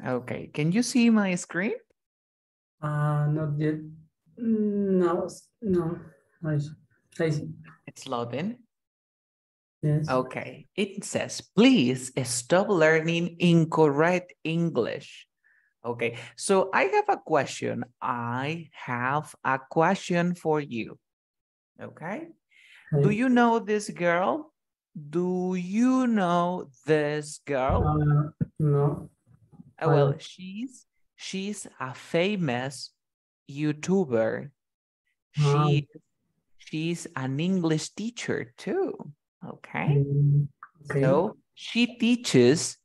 Okay, can you see my screen? Not yet. No, no. I see. It's loading. Yes. Okay, it says, please stop learning incorrect English. Okay, so I have a question. I have a question for you. Okay, do Okay. you know this girl? Do you know this girl? No. I Well, don't. she's a famous YouTuber. Ah, She's an English teacher too. Okay. mm, okay. So she teaches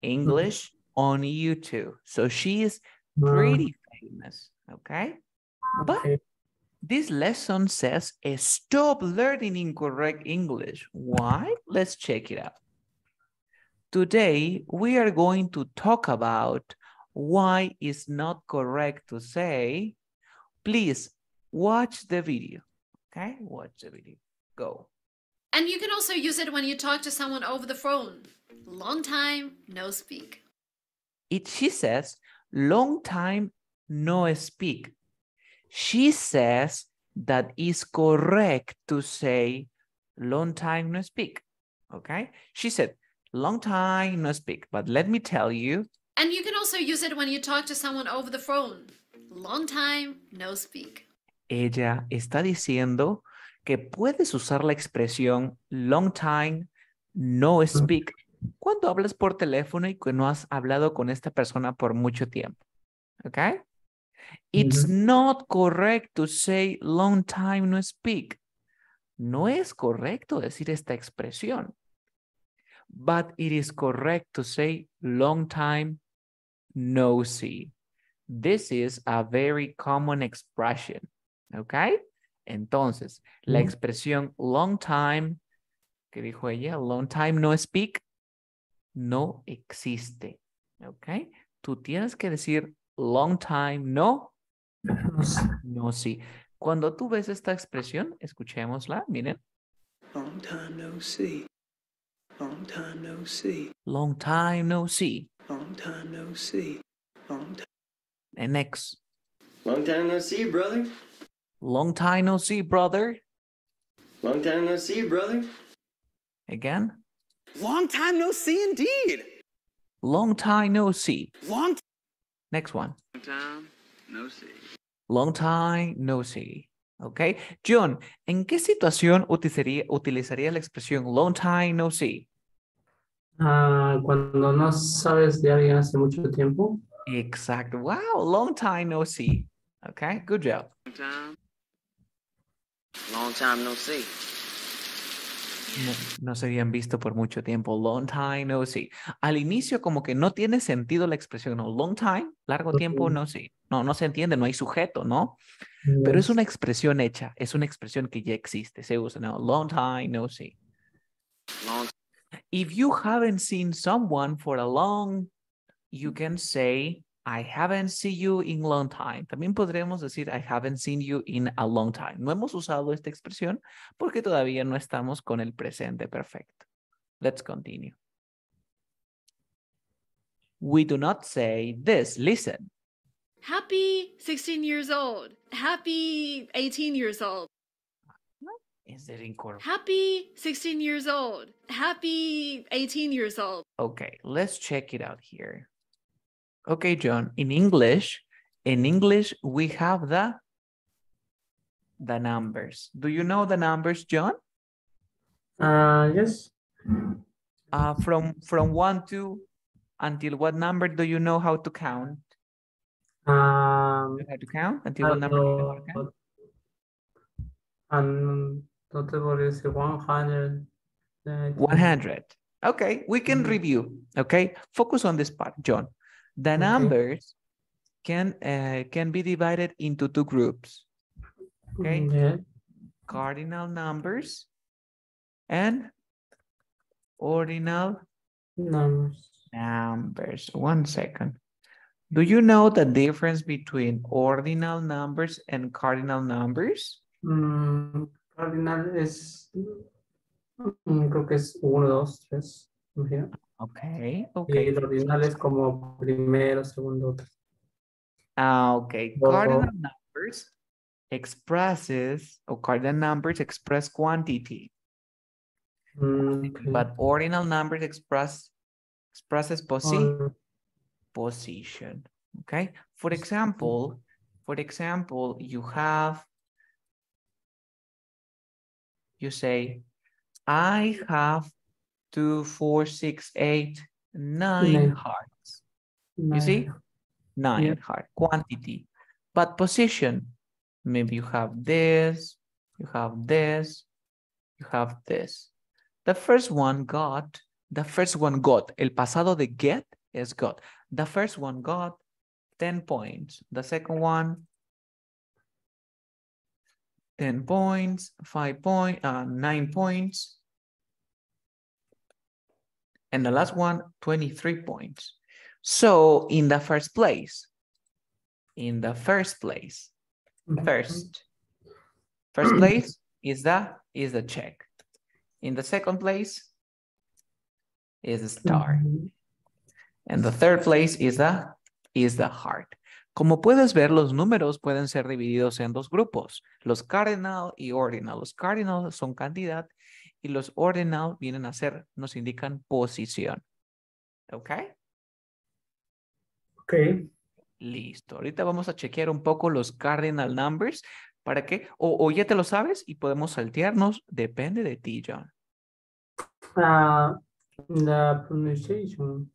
English on YouTube. So she is Um, pretty famous. Okay. But okay. this lesson says stop learning incorrect English. Why? Let's check it out. Today, we are going to talk about why it's not correct to say, please watch the video. Okay, watch the video. Go. And you can also use it when you talk to someone over the phone. Long time, no speak. She says, long time no speak. She says that it's correct to say long time no speak. Okay, she said, long time no speak. But let me tell you, And you can also use it when you talk to someone over the phone. Long time, no speak. ella está diciendo que puedes usar la expresión long time no speak cuando hablas por teléfono y que no has hablado con esta persona por mucho tiempo. ¿Ok? It's Mhm. not correct to say long time no speak. No es correcto decir esta expresión. But it is correct to say long time no see. This is a very common expression. ¿Ok? Entonces, la expresión long time, que dijo ella, long time no speak, no existe. ¿Ok? Tú tienes que decir long time no, no sí. Cuando tú ves esta expresión, escuchémosla, miren. Long time no see. Long time no see. Long time no see. Long time no see. Long time. And next. Long time no see, brother. Long time no see, brother. Long time no see, brother. Again. Long time no see indeed. Long time no see. Long Next one. time no see. Long time no see. ¿Ok? John, ¿en qué situación utilizaría la expresión long time no see? Cuando no sabes de alguien hace mucho tiempo. Exacto. Wow, long time no see. Okay, good job. Long time no see. No se habían visto por mucho tiempo. Long time no see. Al inicio como que no tiene sentido la expresión, ¿no? Long time, largo tiempo, no see. No se entiende, no hay sujeto, ¿no? Pero es Yes. una expresión hecha, es una expresión que ya existe, se usa, ¿no? Long time no see. Long If you haven't seen someone for a long, you can say, I haven't seen you in a long time. También podremos decir, I haven't seen you in a long time. No hemos usado esta expresión porque todavía no estamos con el presente perfecto. Let's continue. We do not say this. Listen. Happy 16 years old. Happy 18 years old. Is it incorrect? Happy 16 years old. Happy 18 years old. Okay, let's check it out here. Okay, John, in English, we have the numbers. Do you know the numbers, John? Yes. From 1 to until what number do you know how to count? Um, You know how to count? Until what I number do you know how to count? No te voy a decir 100. 100. Okay, we can review. Okay, focus on this part, John. The numbers can be divided into two groups. Okay, Yeah. cardinal numbers and ordinal numbers. 1 second. Do you know the difference between ordinal numbers and cardinal numbers? Cardinal es, creo que es 1, 2, 3. Okay, Y okay. el ordinal es como primero, segundo, tercero. Okay. Cardinal numbers express quantity, Ok. but ordinal numbers expresses Oh, position. Okay. For example, you say, I have 2, 4, 6, 8, 9 Nine. hearts. You Nine. see? 9 Yeah. heart quantity. But position, maybe you have this, you have this, you have this. The first one got, el pasado de get is got. The first one got 10 points. The second one, 10 points, 9 points. And the last one, 23 points. So in the first place, first place is the check. In the second place is the star. And the third place is the heart. Como puedes ver, los números pueden ser divididos en dos grupos, los cardinal y ordinal. Los cardinal son cantidad y los ordinal vienen a ser, nos indican posición. ¿Ok? Ok. Listo. Ahorita vamos a chequear un poco los cardinal numbers para que, o ya te lo sabes y podemos saltearnos, depende de ti, John. La pronunciation.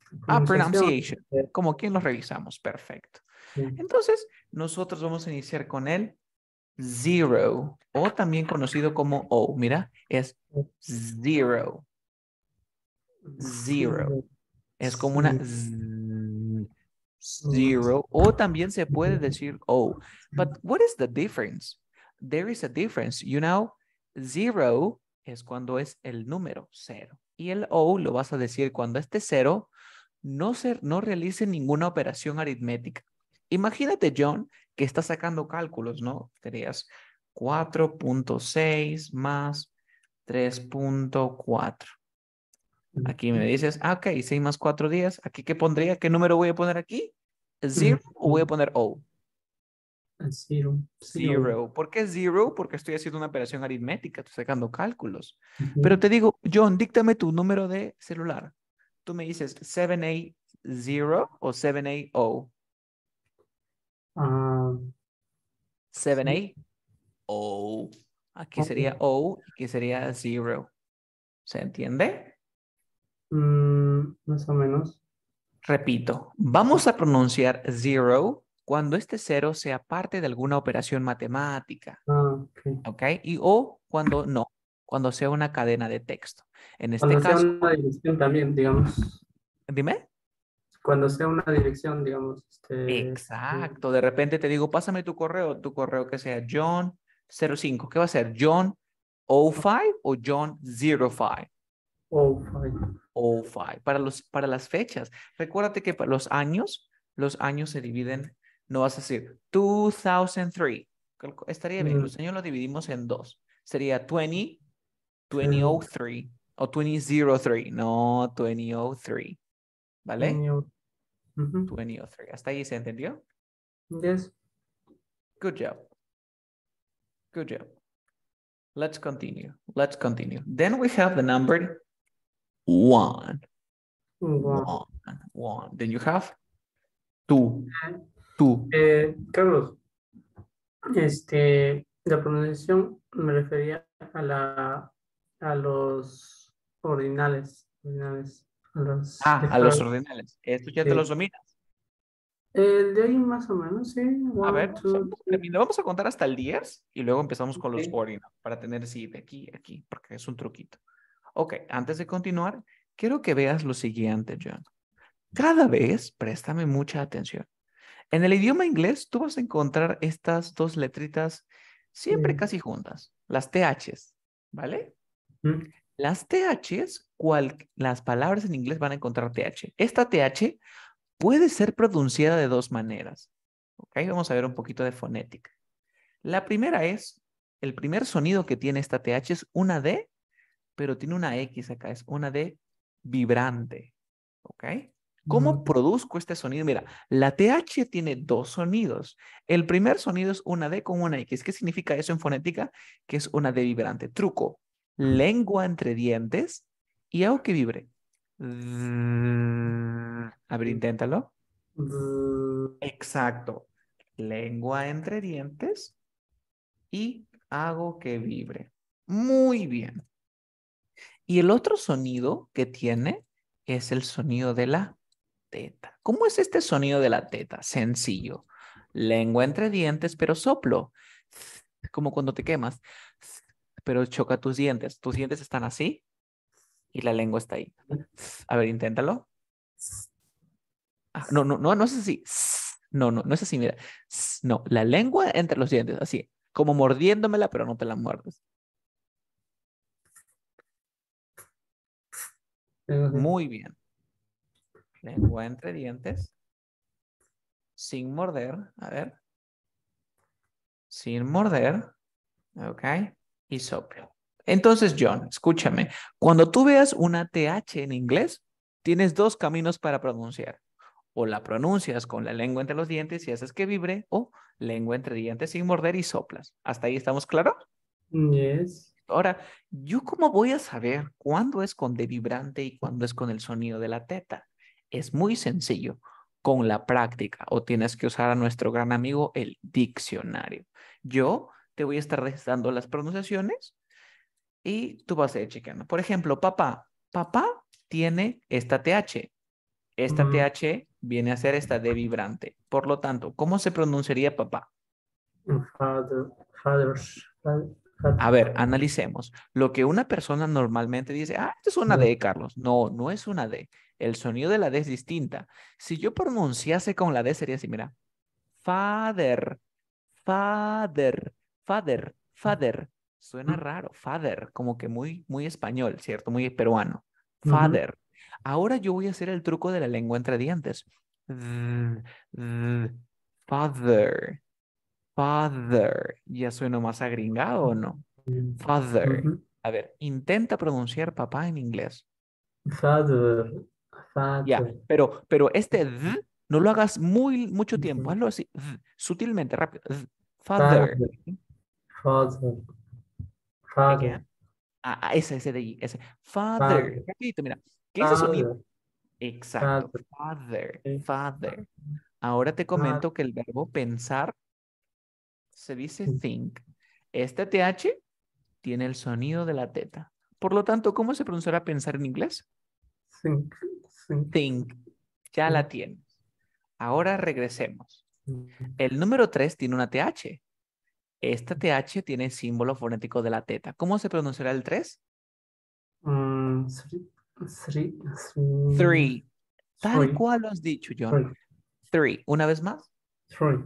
Pronunciation. Como quien lo revisamos. Perfecto. Sí. Entonces, nosotros vamos a iniciar con el zero, o también conocido como O. Mira, es zero. Zero. Es como una zero, o también se puede decir O. But what is the difference? There is a difference. You know, zero es cuando es el número 0. Y el O lo vas a decir cuando este 0 no realice ninguna operación aritmética. Imagínate, John, que estás sacando cálculos, ¿no? Serías 4.6 más 3.4. Aquí me dices, ok, 6 más 4 días. ¿Aquí qué pondría? ¿Qué número voy a poner aquí? ¿Zero o voy a poner O? Zero. Zero. ¿Por qué zero? Porque estoy haciendo una operación aritmética, estoy sacando cálculos. Pero te digo, John, díctame tu número de celular. Tú me dices 780 o 780. 780. O. Aquí sería O y aquí sería zero. ¿Se entiende? Más o menos. Repito, vamos a pronunciar zero cuando este cero sea parte de alguna operación matemática. Ok. ¿Ok? Y o cuando no, cuando sea una cadena de texto. En este Cuando sea caso, una dirección también, digamos. dime. Cuando sea una dirección, digamos. Exacto. De repente te digo, pásame tu correo que sea John05. ¿Qué va a ser? ¿John 05 o John 05? Oh, fine. 05. Para las fechas. Recuérdate que para los años se dividen, no vas a decir 2003. Estaría bien, los años los dividimos en dos. Sería 2003 o 2003. No, 2003. ¿Vale? 2003. ¿Hasta ahí se entendió? Yes. Good job. Good job. Let's continue. Then we have the number 1. Wow. 1. Then you have 2. Carlos, la pronunciación me refería a los ordinales. A los ordinales. Estos ya te los dominas. De ahí más o menos, sí. A ver, One, vamos a contar hasta el 10 y luego empezamos con los Ok. ordinals para tener, sí, de aquí, porque es un truquito. Ok, antes de continuar, quiero que veas lo siguiente, John. Cada vez, préstame mucha atención. En el idioma inglés, tú vas a encontrar estas dos letritas siempre casi juntas, las THs, ¿vale? Las THs, las palabras en inglés van a encontrar TH. Esta TH puede ser pronunciada de dos maneras. Ok, vamos a ver un poquito de fonética. La primera es, el primer sonido que tiene esta TH es una D, pero tiene una X acá, es una D vibrante. ¿Ok? ¿Cómo produzco este sonido? Mira, la TH tiene dos sonidos. El primer sonido es una D con una X. ¿Qué significa eso en fonética? Que es una D vibrante. Truco. Lengua entre dientes y hago que vibre. A ver, inténtalo. Exacto. Lengua entre dientes y hago que vibre. Muy bien. Y el otro sonido que tiene es el sonido de la teta. ¿Cómo es este sonido de la teta? Sencillo. Lengua entre dientes, pero soplo. Como cuando te quemas, pero choca tus dientes. Tus dientes están así y la lengua está ahí. A ver, inténtalo. No es así. No es así, mira. No, la lengua entre los dientes, así. Como mordiéndomela, pero no te la muerdes. Muy bien. Lengua entre dientes. Sin morder. A ver. Sin morder. Ok. Y soplo. Entonces, John, escúchame. Cuando tú veas una TH en inglés, tienes dos caminos para pronunciar. O la pronuncias con la lengua entre los dientes y haces que vibre, o lengua entre dientes sin morder y soplas. ¿Hasta ahí estamos claros? Yes. Ahora, ¿yo cómo voy a saber cuándo es con D vibrante y cuándo es con el sonido de la teta? Es muy sencillo, con la práctica, o tienes que usar a nuestro gran amigo el diccionario. Yo te voy a estar dando las pronunciaciones y tú vas a ir chequeando. Por ejemplo, papá. Papá tiene esta TH. Esta TH viene a ser esta D vibrante. Por lo tanto, ¿cómo se pronunciaría papá? Fathers. A ver, analicemos. Lo que una persona normalmente dice, esto es una D, Carlos. No, no es una D. El sonido de la D es distinta. Si yo pronunciase con la D sería así, mira. Father, father, father, father. Suena raro, father, como que muy, muy español, ¿cierto? Muy peruano. Father. Ahora yo voy a hacer el truco de la lengua entre dientes. Father, father. ¿Ya suena más agringado o no? Father. A ver, intenta pronunciar papá en inglés. Father. Ya, Father. pero este th, no lo hagas mucho tiempo. Hazlo así, sutilmente, rápido. Father. Father. Father. Father. Again. Ese de ahí, ese. Father. Father. Rapidito, mira. ¿Qué es ese sonido? Father. Exacto. Father. Father. Okay. Father. Ahora te Father. comento que el verbo pensar se dice think. Este TH tiene el sonido de la teta. Por lo tanto, ¿cómo se pronunciará pensar en inglés? Think. Think. Think. Ya la tienes. Ahora regresemos. El número 3 tiene una TH. Esta TH tiene el símbolo fonético de la teta. ¿Cómo se pronunciará el 3? Three. Tal Three. cual lo has dicho, John. Three. Three. Una vez más. Three.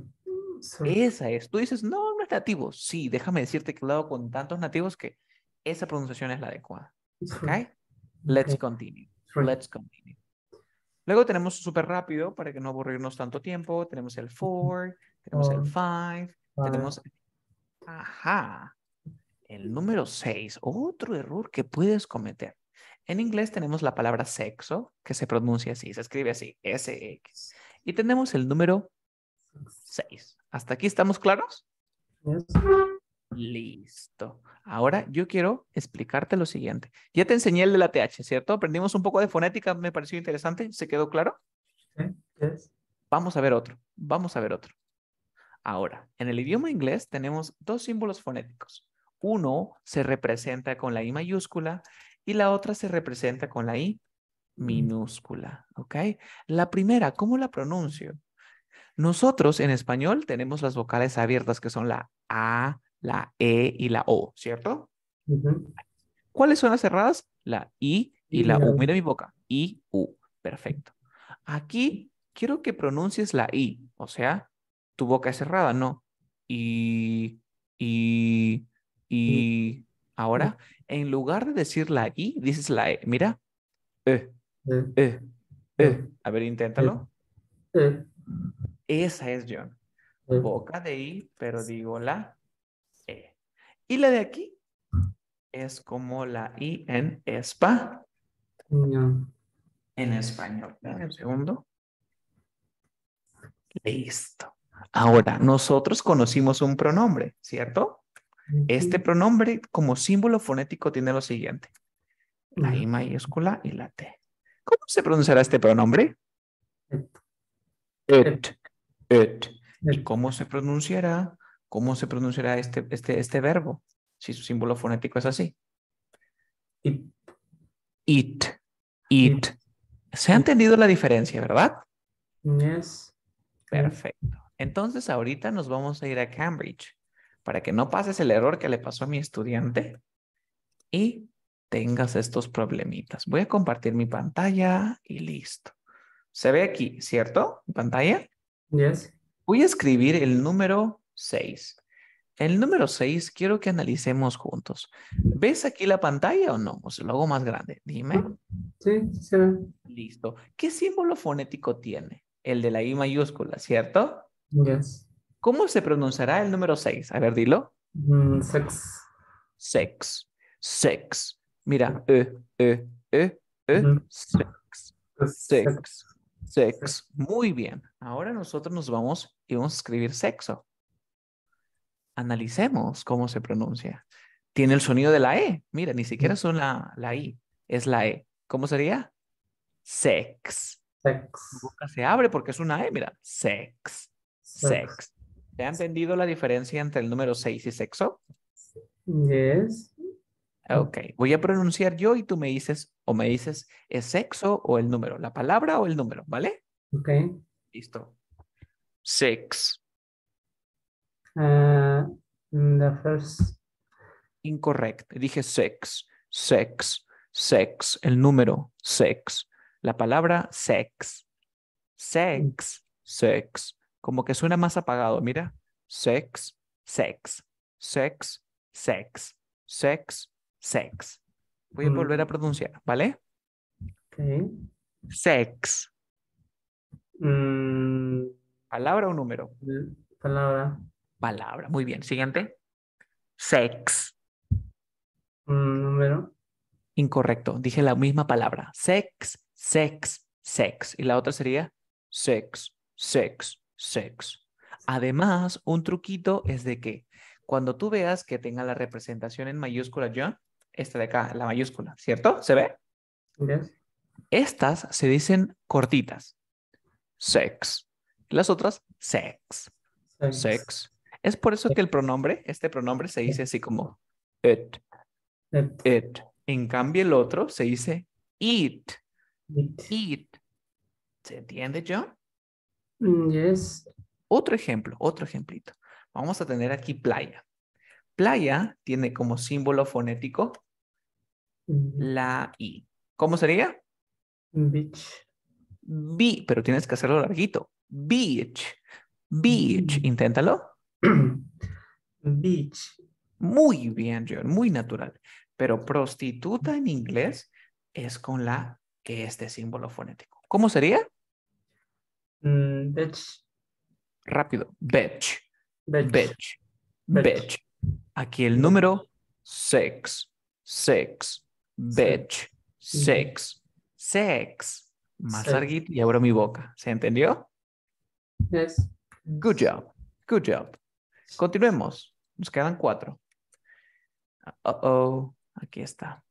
Three. Esa es. Tú dices, no, no es nativo. Sí, déjame decirte que he hablado con tantos nativos que esa pronunciación es la adecuada. ¿Ok? Three. Let's Okay. continue. Three. Let's continue. Luego tenemos súper rápido para que no aburrirnos tanto tiempo. Tenemos el 4, tenemos el 5, tenemos... Ajá. El número 6, otro error que puedes cometer. En inglés tenemos la palabra sexo, que se pronuncia así, se escribe así, SX. Y tenemos el número 6. ¿Hasta aquí estamos claros? Yes. Listo. Ahora yo quiero explicarte lo siguiente. Ya te enseñé el de la TH, ¿cierto? Aprendimos un poco de fonética, me pareció interesante. ¿Se quedó claro? Okay. Yes. Vamos a ver otro. Vamos a ver otro. Ahora, en el idioma inglés tenemos dos símbolos fonéticos. Uno se representa con la I mayúscula y la otra se representa con la I minúscula, ¿ok? La primera, ¿cómo la pronuncio? Nosotros en español tenemos las vocales abiertas que son la A, la E y la O, ¿cierto? ¿Cuáles son las cerradas? La I y la U. Mira mi boca. I, U. Perfecto. Aquí quiero que pronuncies la I, o sea, tu boca es cerrada, ¿no? Y, y. Ahora, en lugar de decir la I, dices la E. Mira. Eh, eh, A ver, inténtalo. Esa es John. Boca de I, pero digo la E. Y la de aquí es como la I en español. en español. Dame un segundo. Listo. Ahora, nosotros conocimos un pronombre, ¿cierto? Este pronombre como símbolo fonético tiene lo siguiente. La I mayúscula y la T. ¿Cómo se pronunciará este pronombre? It. It. ¿Y cómo se pronunciará? ¿Cómo se pronunciará este verbo? Si su símbolo fonético es así. It. It. It. ¿Se ha entendido la diferencia, verdad? Yes. Perfecto. Entonces ahorita nos vamos a ir a Cambridge para que no pases el error que le pasó a mi estudiante y tengas estos problemitas. Voy a compartir mi pantalla y listo. Se ve aquí, ¿cierto? ¿Mi pantalla? Yes. Voy a escribir el número 6. El número 6 quiero que analicemos juntos. ¿Ves aquí la pantalla o no? O se lo hago más grande. Dime. Sí, se ve. Listo. ¿Qué símbolo fonético tiene? El de la I mayúscula, ¿cierto? Yes. ¿Cómo se pronunciará el número 6? A ver, dilo. Sex. Sex. Sex. Mira. Ujú. Sex. Sex. Sex. Sex. Muy bien. Ahora nosotros nos vamos y vamos a escribir sexo. Analicemos cómo se pronuncia. Tiene el sonido de la E. Mira, ni siquiera son la I. Es la E. ¿Cómo sería? Sex. Tu Sex. boca se abre porque es una E. Mira. Sex. Sex. ¿Te ha entendido la diferencia entre el número 6 y sexo? Yes. Ok. Voy a pronunciar yo y tú me dices, o me dices, ¿es sexo o el número? ¿La palabra o el número? ¿Vale? Okay. Listo. Six. The first. Incorrecto. Dije sex. Sex. Sex. El número. Sex. La palabra sex. Sex. Sex. Como que suena más apagado. Mira. Sex. Sex. Sex. Sex. Sex. Sex. Voy a volver a pronunciar. ¿Vale? Okay. Sex. ¿Palabra o número? Palabra. Palabra. Muy bien. Siguiente. Sex. Número. Incorrecto. Dije la misma palabra. Sex, sex, sex. Y la otra sería sex, sex, sex. Además, un truquito es de que cuando tú veas que tenga la representación en mayúscula, John, esta de acá, la mayúscula, ¿cierto? ¿Se ve? Yes. Estas se dicen cortitas. Sex. Las otras, sex. Sex. Sex. Es por eso que el pronombre, este pronombre se dice así como it, It. it. En cambio, el otro se dice eat, It. eat. ¿Se entiende, John? Yes. Otro ejemplo, otro ejemplito. Vamos a tener aquí playa. Playa tiene como símbolo fonético la I. ¿Cómo sería? Beach. Pero tienes que hacerlo larguito. Beach. Beach. Inténtalo. Beach. Muy bien, John. Muy natural. Pero prostituta en inglés es con la que este símbolo fonético. ¿Cómo sería? Beach. Rápido. Bitch. Beach. Bitch. Bitch. Bitch. Aquí el número 6. 6. Bitch. 6. 6. Más Six. larguito y abro mi boca. ¿Se entendió? Yes. Good job. Good job. Continuemos. Nos quedan 4. Aquí está.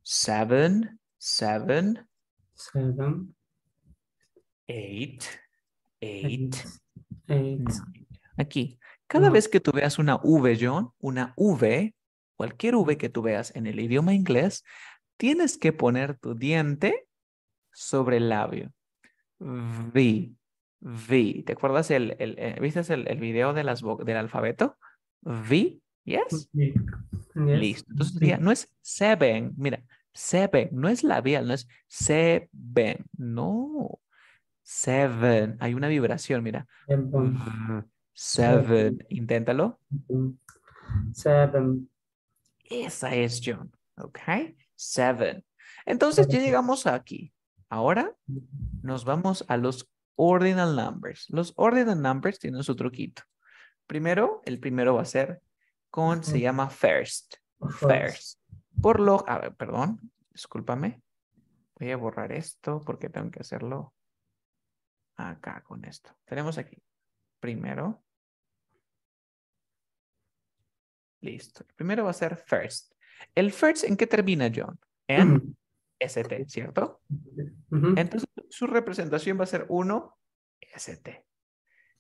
7. 7. 7. 8. 8. 8. Aquí. Cada vez que tú veas una V, John, una V, cualquier V que tú veas en el idioma inglés, tienes que poner tu diente sobre el labio. V. V. ¿Te acuerdas viste el video de del alfabeto? V. Yes. Yes. Listo. Entonces sería, no es seven. Mira, seven. No es labial, no es seven. No. Seven. Hay una vibración, mira. Seven. Inténtalo. 7. Esa es John. Ok. Seven. Entonces ya llegamos aquí. Ahora nos vamos a los ordinal numbers. Los ordinal numbers tienen su truquito. Primero, el primero va a ser se llama first. First. A ver, perdón, discúlpame. Voy a borrar esto porque tengo que hacerlo acá con esto. Tenemos aquí. Primero. Listo. El primero va a ser first. ¿El first en qué termina, John? En ST, ¿cierto? Ujú. Entonces, su representación va a ser 1, ST.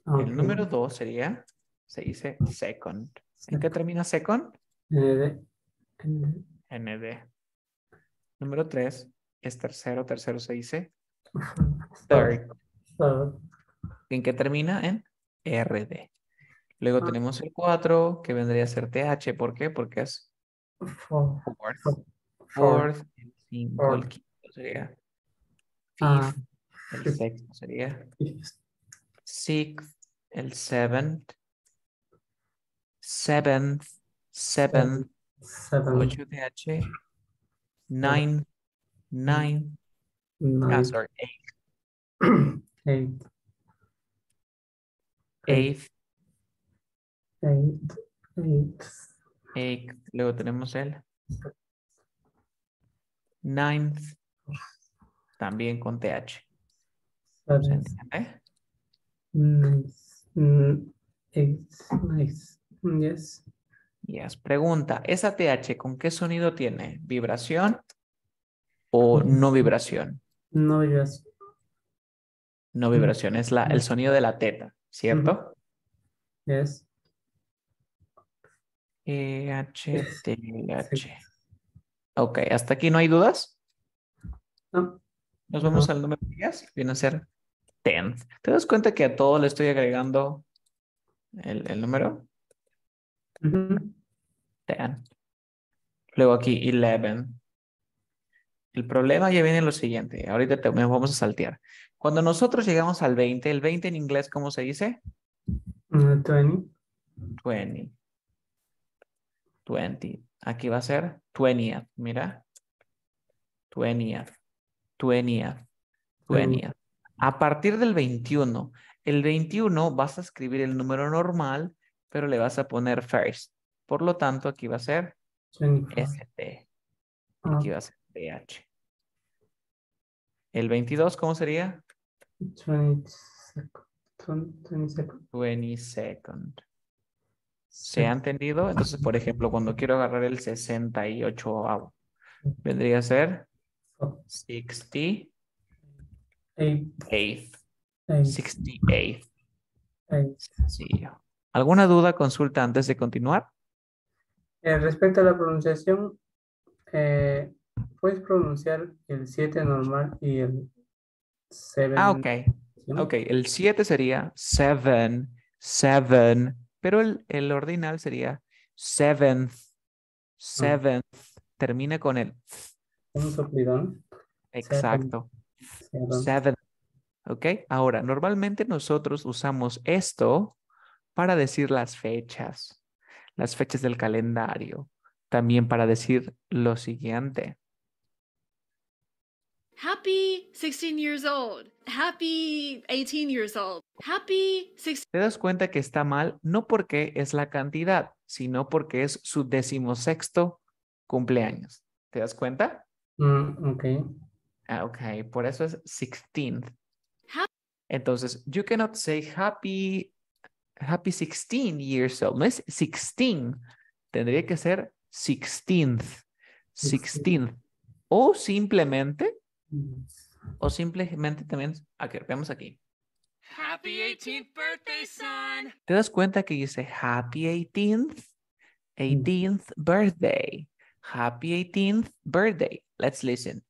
El Ok. número 2 sería, se dice second. ¿En qué termina second? ND. ND. ND. Número 3 es tercero. Tercero se dice Third. third. Third. ¿En qué termina? En RD. Luego Ah. tenemos el 4 que vendría a ser TH. ¿Por qué? Porque es Fourth. fourth. Fourth. Fourth. El 5. El Fourth. quinto sería Ah, fifth. El fifth. sexto sería Fifth. sixth. El seventh. Seventh. Seventh. Seven. 8 TH. Nine. Nine. Nine. Sorry. Eight. Eighth. Eight. Eight. Eighth. Luego tenemos el ninth. También con TH. ¿Se Seven. entiende? Nice. Eight. Nice. Yes. Yes. Pregunta, ¿esa TH con qué sonido tiene? ¿Vibración o no vibración? No, yes. No vibración, es el sonido de la teta, ¿cierto? Yes. TH, TH. Ok, ¿hasta aquí no hay dudas? No. Nos No. vamos al número 10, viene a ser tenth. ¿Te das cuenta que a todo le estoy agregando el número? Ujú. 10. Luego aquí 11. El problema ya viene en lo siguiente. Ahorita nos vamos a saltear. Cuando nosotros llegamos al 20, el 20 en inglés, ¿cómo se dice? 20. 20. 20. Aquí va a ser 20th. Mira. 20th. 20th. 20th. A partir del 21. El 21 vas a escribir el número normal, pero le vas a poner first. Por lo tanto, aquí va a ser 24. ST. Aquí va a ser TH. El 22, ¿cómo sería? 20 second. 20 second. 22nd. ¿Se ha entendido? Entonces, por ejemplo, cuando quiero agarrar el 68avo, vendría a ser 68th. Eight. 68th. Eight. Sencillo. ¿Alguna duda, consulta antes de continuar? Respecto a la pronunciación, ¿puedes pronunciar el 7 normal y el 7? Ok. Ok, el 7 sería 7, 7, pero el ordinal sería 7th, 7th. Termina con el Un soplidón. exacto. Seven. 7. Ok, ahora, normalmente nosotros usamos esto para decir las fechas del calendario. También para decir lo siguiente. Happy 16 years old. Happy 18 years old. Happy 16. Te das cuenta que está mal no porque es la cantidad, sino porque es su 16º cumpleaños. ¿Te das cuenta? Ok. Ok, por eso es 16th. Ha- Entonces, you cannot say happy 16 years old. No es 16. Tendría que ser 16th. 16th. O simplemente también, aquí, veamos aquí. Happy 18th birthday, son. ¿Te das cuenta que dice happy 18th? 18th birthday. Happy 18th birthday. Let's listen.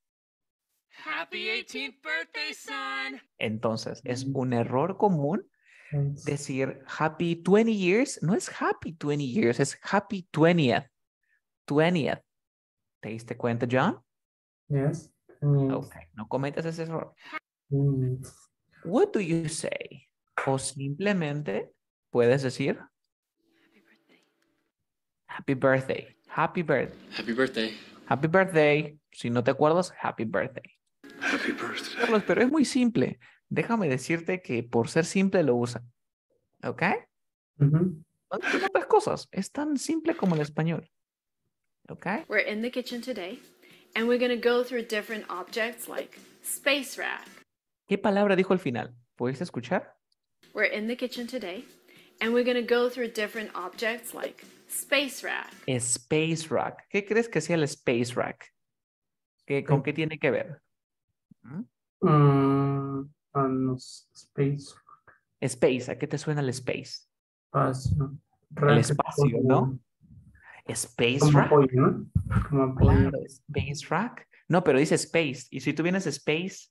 Happy 18th birthday, son. Entonces, es un error común decir happy 20 years. No es happy 20 years, es happy 20th. 20th. ¿Te diste cuenta, John? Yes. Ok, no cometas ese error. What do you say? O simplemente puedes decir happy birthday. Happy birthday. Happy birthday. Happy birthday. Si no te acuerdas, happy birthday. Happy birthday. Carlos, pero es muy simple. Déjame decirte que por ser simple lo usan. ¿Ok? No digan otras cosas. Es tan simple como el español. ¿Ok? We're in the kitchen today, and we're going to go through different objects like space rack. ¿Qué palabra dijo al final? ¿Puedes escuchar? We're in the kitchen today, and we're going to go through different objects like space rack. Space rack. ¿Qué crees que sea el space rack? ¿Con qué tiene que ver? No sé, space, Space, ¿a qué te suena el space? espacio. El espacio, ¿no? Space Como rack. apoyo, ¿no? Como apoyo. Claro, space rack. No, pero dice space. Y si tú vienes space,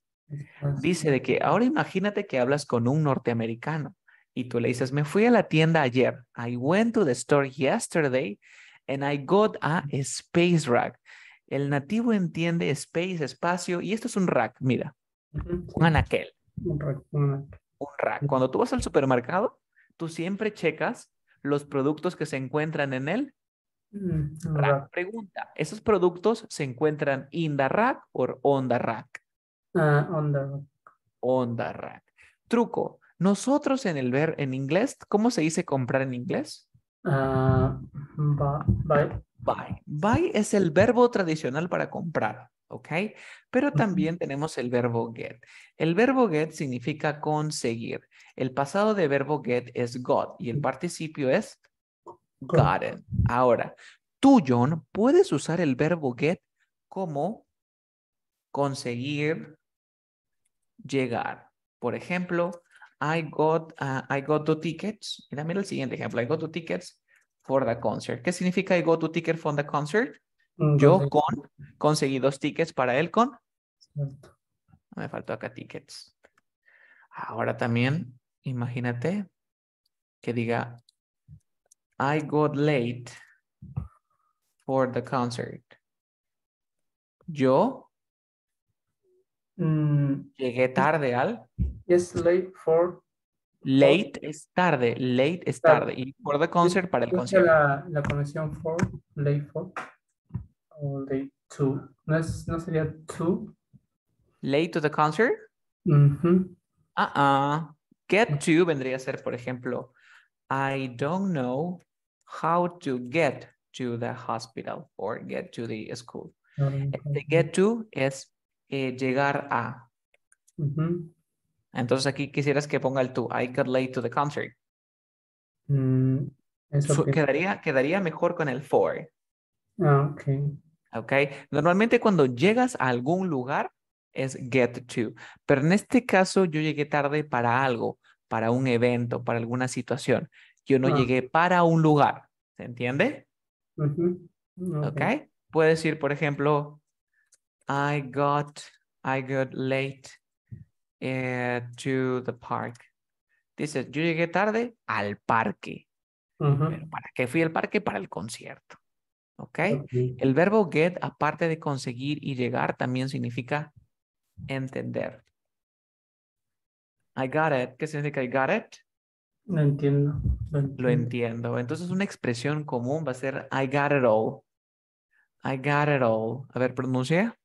dice de que ahora imagínate que hablas con un norteamericano y tú le dices, me fui a la tienda ayer. I went to the store yesterday and I got a space rack. El nativo entiende space, espacio, y esto es un rack, mira, un anaquel, Un rack, un rack. Cuando tú vas al supermercado, tú siempre checas los productos que se encuentran en el un rack. rack. Pregunta, ¿esos productos se encuentran in the rack o on the rack? On the rack. On the rack. Truco, nosotros en inglés, ¿cómo se dice comprar en inglés? Buy. Buy. Buy es el verbo tradicional para comprar, ¿ok? Pero también tenemos el verbo get. El verbo get significa conseguir. El pasado de verbo get es got y el participio es gotten. Ahora, tú, John, puedes usar el verbo get como conseguir, llegar. Por ejemplo, I got two tickets. Mira el siguiente ejemplo. I got two tickets for the concert. ¿Qué significa I got two tickets for the concert? Yo conseguí 2 tickets para el con. Me faltó acá tickets. Ahora también, imagínate que diga I got late for the concert. Yo llegué tarde al. Yes, late for. Late es tarde. Late es tarde. Y for the concert para el concierto. La conexión for, late for. O late to. ¿No sería to? Late to the concert. Get to vendría a ser, por ejemplo, I don't know how to get to the hospital or get to the school. Get to es llegar a. Entonces aquí quisieras que ponga el to. I got late to the concert. Quedaría mejor con el for. Ok. Ok. Normalmente cuando llegas a algún lugar es get to. Pero en este caso yo llegué tarde para algo, para un evento, para alguna situación. Yo no llegué para un lugar. ¿Se entiende? Ok. Puedes decir, por ejemplo, I got late to the park. Dices, yo llegué tarde al parque. Pero ¿para qué fui al parque? Para el concierto. ¿Ok? El verbo get, aparte de conseguir y llegar, también significa entender. I got it. ¿Qué significa I got it? Lo entiendo. Lo entiendo. Entonces una expresión común va a ser I got it all. I got it all. A ver, pronuncia.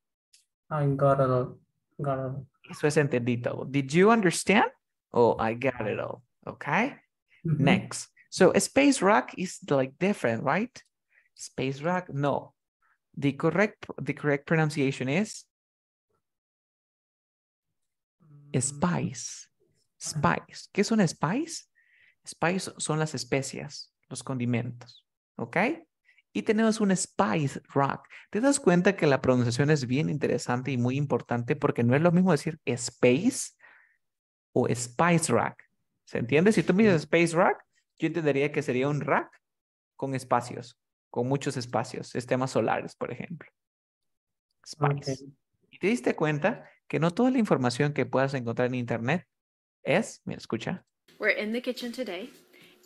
I got it all. Got it all. Eso es entendido. Did you understand? Oh, I got it all. Okay. Next. So a space rack is like different, right? Space rack, no. The correct pronunciation is spice. Spice. ¿Qué es una spice? Spice son las especias, los condimentos. ¿Ok? Y tenemos un spice rack. ¿Te das cuenta que la pronunciación es bien interesante y muy importante porque no es lo mismo decir space o spice rack? ¿Se entiende? Si tú me dices space rack, yo entendería que sería un rack con espacios, con muchos espacios, sistemas solares, por ejemplo. Spice. Okay. ¿Y te diste cuenta que no toda la información que puedas encontrar en internet es, mira, escucha. We're in the kitchen today,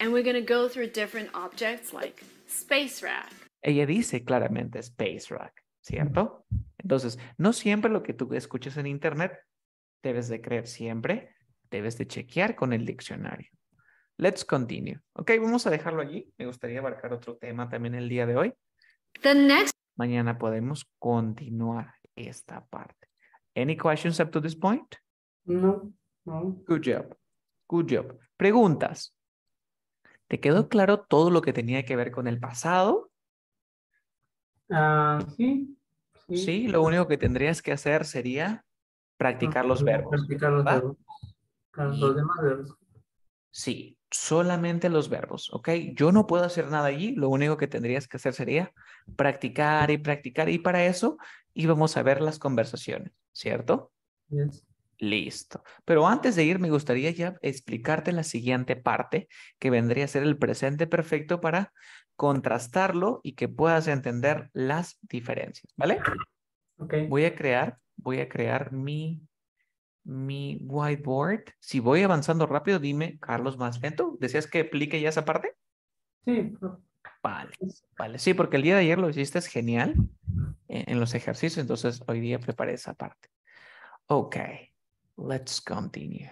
and we're going to go through different objects like space rack. Ella dice claramente space rack, ¿cierto? Entonces, no siempre lo que tú escuches en internet debes de creer, siempre debes de chequear con el diccionario. Let's continue. Ok, vamos a dejarlo allí. Me gustaría abarcar otro tema también el día de hoy. The next. Mañana podemos continuar esta parte. Any questions up to this point? No. Good job. Good job. Preguntas. ¿Te quedó claro todo lo que tenía que ver con el pasado? Sí. Sí, lo único que tendrías que hacer sería practicar los verbos, Practicar los ¿va? verbos. Claro, Y los demás verbos. sí, solamente los verbos, ¿ok? Yo no puedo hacer nada allí, lo único que tendrías que hacer sería practicar y practicar y para eso íbamos a ver las conversaciones, ¿cierto? Yes. Listo. Pero antes de ir, me gustaría ya explicarte la siguiente parte, que vendría a ser el presente perfecto para contrastarlo y que puedas entender las diferencias, ¿vale? Ok. Voy a crear mi whiteboard. Si voy avanzando rápido, dime, Carlos, más lento. ¿Deseas que explique ya esa parte? Sí. Vale, vale. Sí, porque el día de ayer lo hiciste es genial en los ejercicios, entonces hoy día preparé esa parte. Ok, let's continue.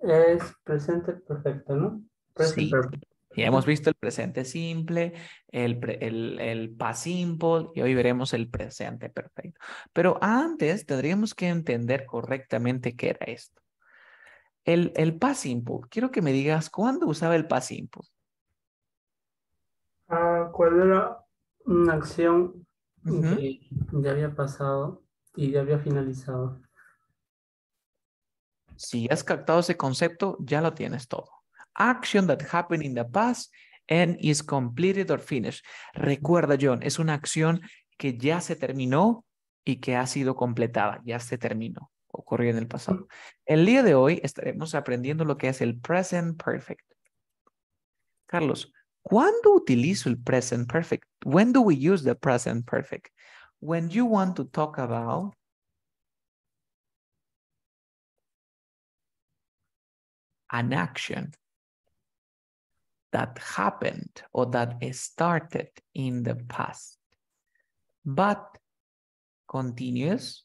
Es presente perfecto, ¿no? Present Sí, perfect. ya hemos visto el presente simple, el past simple y hoy veremos el presente perfecto. Pero antes tendríamos que entender correctamente qué era esto. El past simple, quiero que me digas cuándo usaba el past simple. ¿Cuál era una acción Ujú. que ya había pasado y ya había finalizado? Si has captado ese concepto, ya lo tienes todo. Action that happened in the past and is completed or finished. Recuerda, John, es una acción que ya se terminó y que ha sido completada, ya se terminó, ocurrió en el pasado. El día de hoy estaremos aprendiendo lo que es el present perfect. Carlos, ¿cuándo utilizo el present perfect? When do we use the present perfect? When you want to talk about an action that happened or that started in the past, but continues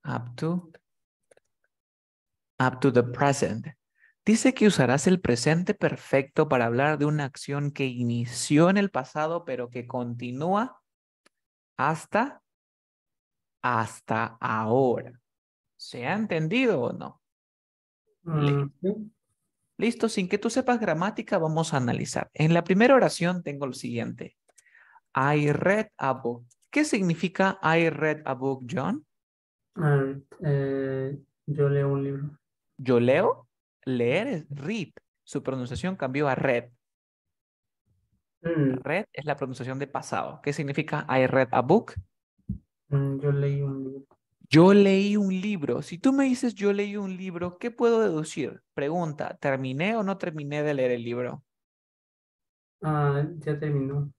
up to the present. Dice que usarás el presente perfecto para hablar de una acción que inició en el pasado, pero que continúa hasta ahora. ¿Se ha entendido o no? Sí. Listo, sin que tú sepas gramática, vamos a analizar. En la primera oración tengo lo siguiente. I read a book. ¿Qué significa I read a book, John? Yo leo un libro. Yo leo, leer es read. Su pronunciación cambió a read. Mm, Read es la pronunciación de pasado. ¿Qué significa I read a book? yo leí un libro. Yo leí un libro. Si tú me dices yo leí un libro, ¿qué puedo deducir? Pregunta, ¿terminé o no terminé de leer el libro? Ya terminó.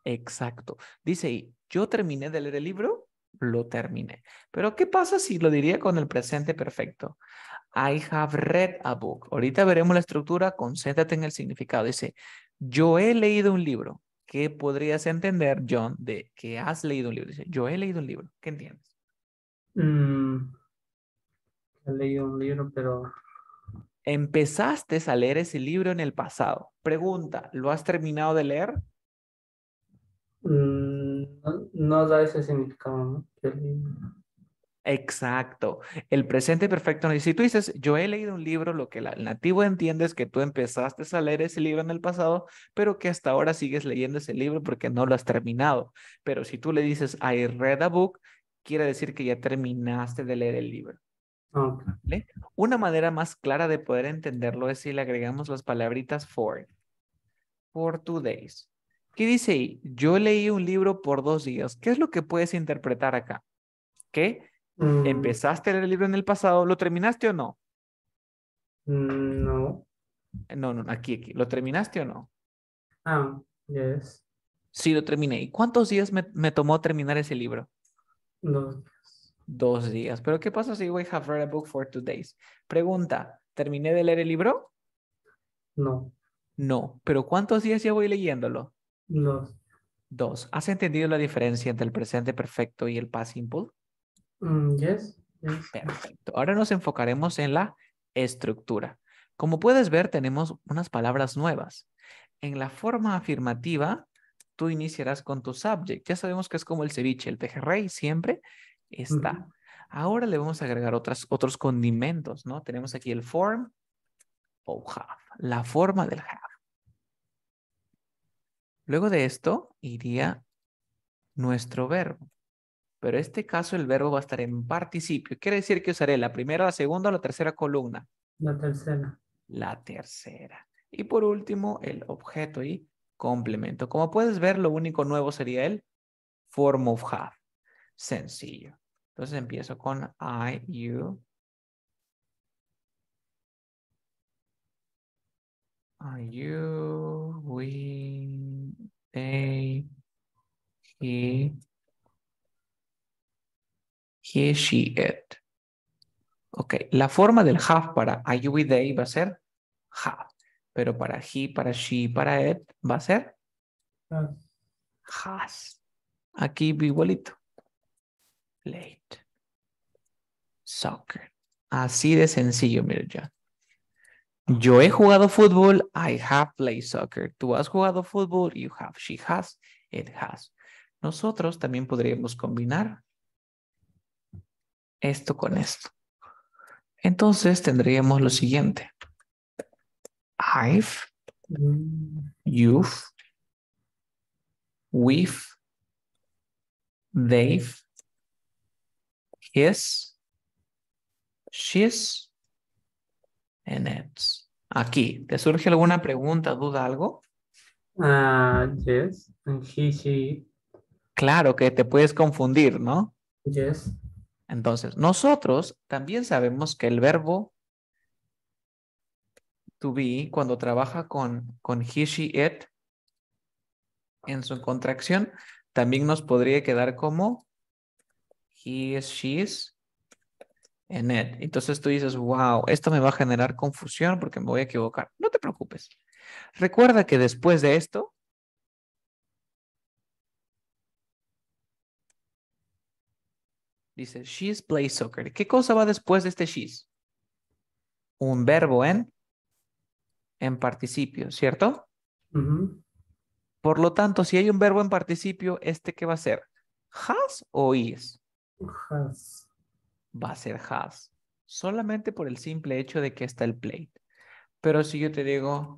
Exacto. Dice ahí, yo terminé de leer el libro, lo terminé. Pero ¿qué pasa si lo diría con el presente perfecto? I have read a book. Ahorita veremos la estructura, concéntrate en el significado. Dice, yo he leído un libro. ¿Qué podrías entender, John, de que has leído un libro? Dice, yo he leído un libro. ¿Qué entiendes? Mm, he leído un libro, pero Empezaste a leer ese libro en el pasado. Pregunta, ¿lo has terminado de leer? no da ese significado, ¿no? Yo leí. Exacto. El presente perfecto. Si tú dices, yo he leído un libro, lo que el nativo entiende es que tú empezaste a leer ese libro en el pasado, pero que hasta ahora sigues leyendo ese libro porque no lo has terminado. Pero si tú le dices, I read a book, quiere decir que ya terminaste de leer el libro. Ok. ¿Vale? Una manera más clara de poder entenderlo es si le agregamos las palabritas for 2 days. ¿Qué dice ahí? Yo leí un libro por 2 días. ¿Qué es lo que puedes interpretar acá? ¿Que Mm, empezaste a leer el libro en el pasado? ¿Lo terminaste o no? no. No, no, aquí. ¿Lo terminaste o no? Yes. Sí, lo terminé. ¿Y cuántos días me tomó terminar ese libro? No, 2 días. Pero ¿qué pasa si we have read a book for 2 days? Pregunta, ¿terminé de leer el libro? no. No. ¿Pero cuántos días ya voy leyéndolo? No. 2. ¿Has entendido la diferencia entre el presente perfecto y el past simple? Yes. Yes. Perfecto. Ahora nos enfocaremos en la estructura. Como puedes ver, tenemos unas palabras nuevas. En la forma afirmativa, tú iniciarás con tu subject. Ya sabemos que es como el ceviche, el pejerrey siempre está. Ujú. Ahora le vamos a agregar otros condimentos, ¿no? Tenemos aquí el form o have, la forma del have. Luego de esto, iría nuestro verbo. Pero en este caso el verbo va a estar en participio. Quiere decir que usaré la primera, la segunda o la tercera columna. La tercera. La tercera. Y por último, el objeto y complemento. Como puedes ver, lo único nuevo sería el form of have. Sencillo. Entonces empiezo con I, you. We, they, he, she, it. Ok, la forma del have para I, you, we, they va a ser have. Pero para he, para she, para it va a ser Has. has. Aquí igualito. Late. Soccer. Así de sencillo, mira ya. Yo he jugado fútbol. I have played soccer. Tú has jugado fútbol. You have. She has. It has. Nosotros también podríamos combinar esto con esto. Entonces tendríamos lo siguiente. I've, you've, we've, they've, his, she's, and it's. Aquí, ¿te surge alguna pregunta, duda, algo? Yes. And he, she. Claro que te puedes confundir, ¿no? Yes. Entonces, nosotros también sabemos que el verbo to be, cuando trabaja con he, she, it, en su contracción, también nos podría quedar como he, she's, and it. Entonces tú dices, wow, esto me va a generar confusión porque me voy a equivocar. No te preocupes. Recuerda que después de esto, dice, she's plays soccer. ¿Qué cosa va después de este she's? Un verbo en participio, ¿cierto? Por lo tanto, si hay un verbo en participio, ¿qué va a ser? ¿Has o is? Has. Va a ser has. Solamente por el simple hecho de que está el plate. Pero si yo te digo,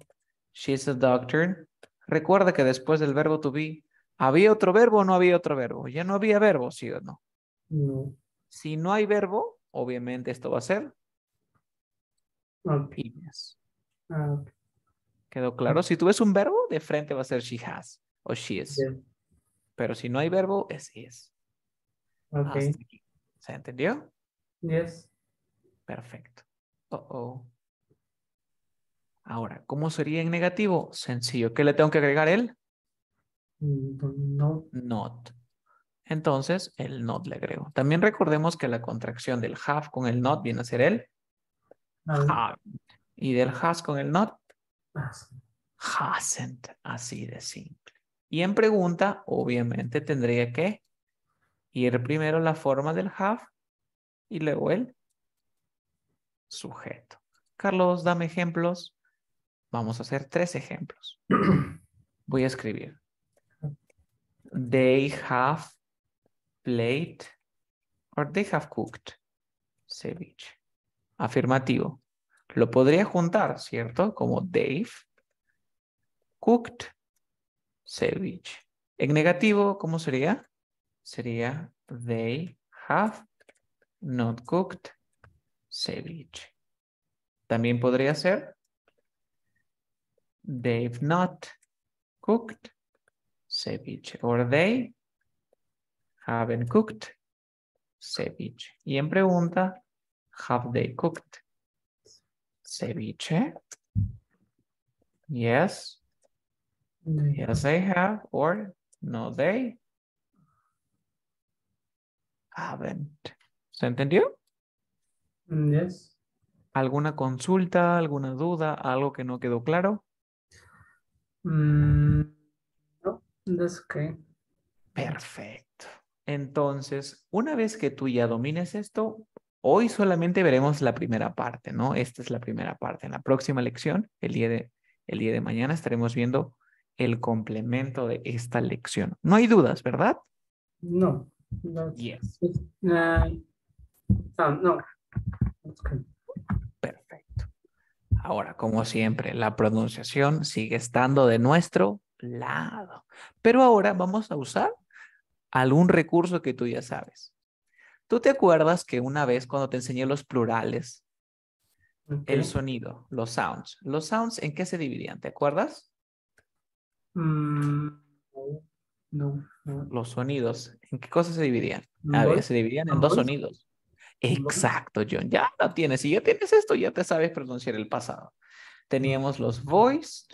she's a doctor, recuerda que después del verbo to be, ¿había otro verbo o no había otro verbo? Ya no había verbo, ¿sí o no? No. Si no hay verbo, obviamente esto va a ser Okay. is. Okay. ¿Quedó claro? Si tú ves un verbo, de frente va a ser she has o she is. Yes. Pero si no hay verbo, es is. Okay. Hasta aquí. ¿Se entendió? Yes. Perfecto. Ahora, ¿cómo sería en negativo? Sencillo. ¿Qué le tengo que agregar él? No. Not. Entonces, el not le agrego. También recordemos que la contracción del have con el not viene a ser el have. Y del has con el not, hasn't. Así de simple. Y en pregunta, obviamente, tendría que ir primero la forma del have y luego el sujeto. Carlos, dame ejemplos. Vamos a hacer 3 ejemplos. Voy a escribir. They have played or they have cooked ceviche. Afirmativo. Lo podría juntar, ¿cierto? Como they've cooked ceviche. En negativo, ¿cómo sería? Sería they have not cooked ceviche. También podría ser they've not cooked ceviche. Or they haven't cooked ceviche. Y en pregunta, have they cooked ceviche? Yes. Yes, they have. Or no, they haven't. ¿Se entendió? Yes. ¿Alguna consulta, alguna duda, algo que no quedó claro? No, that's okay. Perfecto. Entonces, una vez que tú ya domines esto, hoy solamente veremos la primera parte, ¿no? Esta es la primera parte. En la próxima lección, el día de mañana, estaremos viendo el complemento de esta lección. No hay dudas, ¿verdad? No. Yes. No. That's okay. Perfecto. Ahora, como siempre, la pronunciación sigue estando de nuestro lado. Pero ahora vamos a usar algún recurso que tú ya sabes. ¿Tú te acuerdas que una vez cuando te enseñé los plurales, el Okay. sonido, los sounds, ¿en qué se dividían? ¿Te acuerdas? Mm, no. Los sonidos, ¿en qué cosas se dividían? A ver, Voice se dividían en and dos voice. sonidos. Voice. Exacto, John. Ya lo tienes. Si ya tienes esto, ya te sabes pronunciar el pasado. Teníamos los voiced,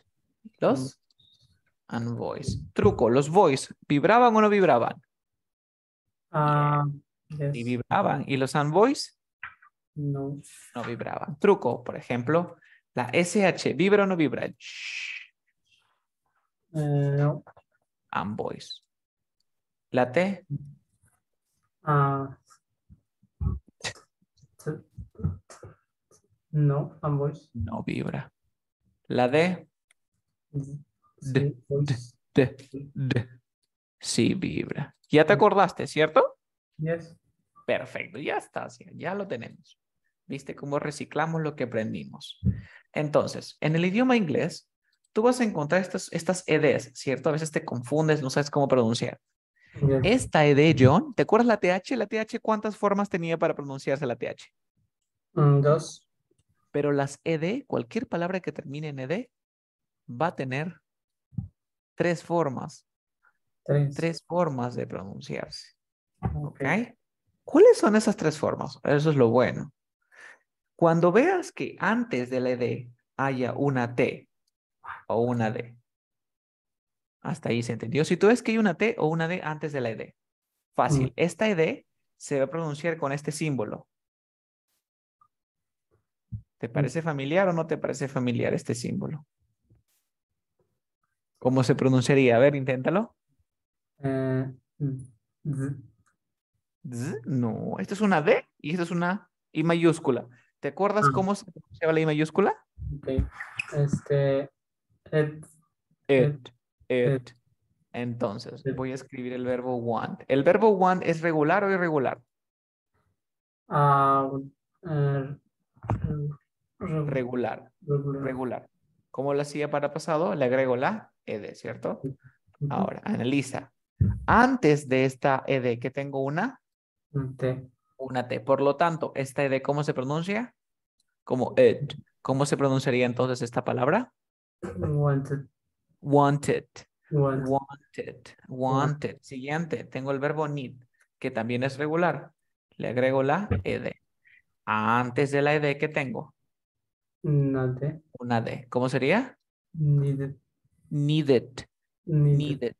los unvoiced. Truco, los voiced, ¿vibraban o no vibraban? Ah, Y yes. vibraban. ¿Y los unvoiced? No. No vibraban. Truco, por ejemplo, la SH, ¿vibra o no vibra? Shh, No. unvoiced. La T, Ah, t- no. And voice. no vibra. La D, D, Sí, D, voice. D, D. Sí vibra. ¿Ya te acordaste, cierto? Yes. Perfecto, ya está, ya lo tenemos. ¿Viste cómo reciclamos lo que aprendimos? Entonces, en el idioma inglés, tú vas a encontrar estas EDs, ¿cierto? A veces te confundes, no sabes cómo pronunciar. Yes. Esta ED, John, ¿te acuerdas la TH? La TH, ¿cuántas formas tenía para pronunciarse la TH? Dos. Pero las ED, cualquier palabra que termine en ED, va a tener tres formas de pronunciarse. ¿Ok? Okay. ¿Cuáles son esas tres formas? Eso es lo bueno. Cuando veas que antes de la ED haya una T o una D, hasta ahí se entendió. Si tú ves que hay una T o una D antes de la ED, fácil. Esta ED se va a pronunciar con este símbolo. ¿Te parece familiar o no te parece familiar este símbolo? ¿Cómo se pronunciaría? A ver, inténtalo. Z. No, esto es una D y esto es una I mayúscula. ¿Te acuerdas cómo se pronunciaba la I mayúscula? Okay. It. It, It. it. Entonces, It. voy a escribir el verbo want. ¿El verbo want es regular o irregular? Ah, uh, Regular, regular. regular. ¿Cómo lo hacía para pasado? Le agrego la ed, ¿cierto? Ahora, analiza. Antes de esta ed, que tengo una T. T. Por lo tanto, esta ed, ¿cómo se pronuncia? Como it. ¿Cómo se pronunciaría entonces esta palabra? Wanted. Wanted. Want. Wanted. Want. Wanted. Siguiente, tengo el verbo need, que también es regular. Le agrego la ed. Antes de la ed, ¿qué tengo? Not the. Una D. ¿Cómo sería? Needed. Needed. Needed. Needed.